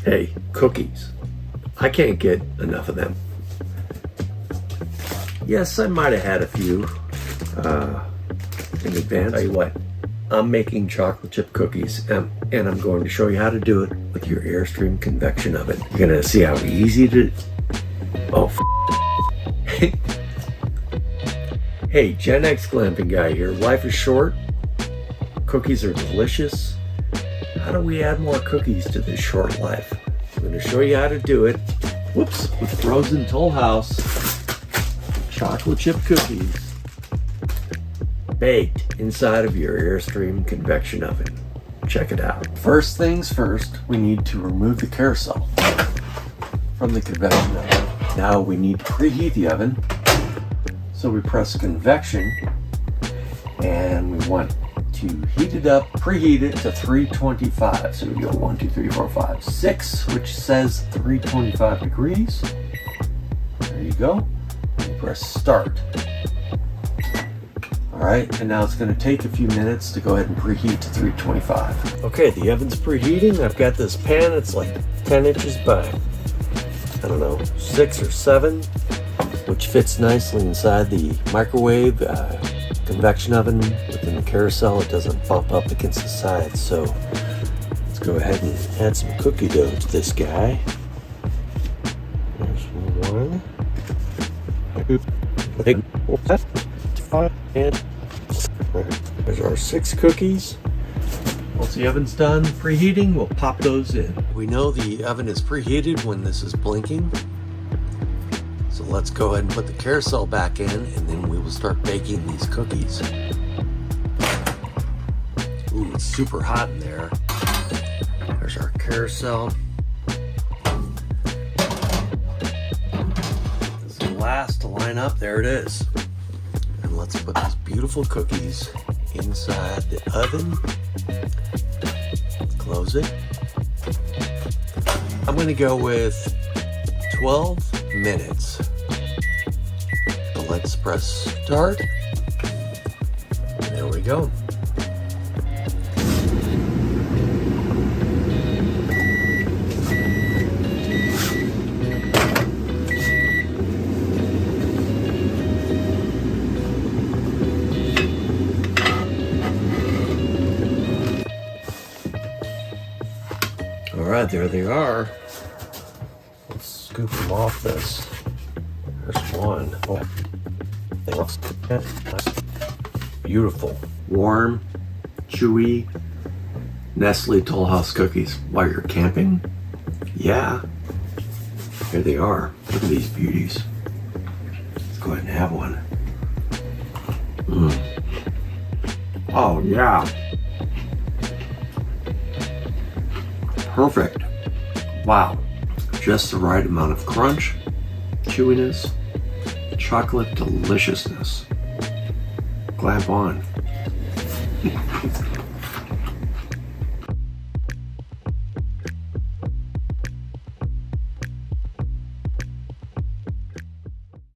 Hey, cookies. I can't get enough of them. Yes, I might have had a few in advance. Tell you what, I'm making chocolate chip cookies, and I'm going to show you how to do it with your Airstream Convection oven. You're gonna see how easy to. Oh, hey, GenX Glamping guy here. Life is short. Cookies are delicious. How do we add more cookies to this short life? I'm going to show you how to do it. Whoops, with frozen Toll House chocolate chip cookies baked inside of your Airstream Convection oven. Check it out. First things first, we need to remove the carousel from the convection oven. Now we need to preheat the oven. So we press convection and we want to heat it up, preheat it to 325. So we go 1, 2, 3, 4, 5, 6, which says 325 degrees. There you go. And press start. All right, and now it's going to take a few minutes to go ahead and preheat to 325. Okay, the oven's preheating. I've got this pan. It's like 10 inches by, I don't know, 6 or 7, which fits nicely inside the microwave convection oven. Within the carousel, it doesn't bump up against the sides. So let's go ahead and add some cookie dough to this guy. There's 1, 2, 3, 4, 5, and there's our 6 cookies. Once the oven's done preheating, we'll pop those in. We know the oven is preheated when this is blinking. So let's go ahead and put the carousel back in, and then we will start baking these cookies. Ooh, it's super hot in there. There's our carousel. This is the last to line up. There it is. And let's put these beautiful cookies inside the oven. Close it. I'm going to go with 12 minutes. So let's press start. There we go. All right, there they are. Let's scoop them off this. There's one. Oh, beautiful, warm, chewy Nestlé Toll House cookies. While you're camping? Yeah. Here they are. Look at these beauties. Let's go ahead and have one. Oh, yeah. Perfect. Wow. Just the right amount of crunch, chewiness, chocolate deliciousness. Glamp on.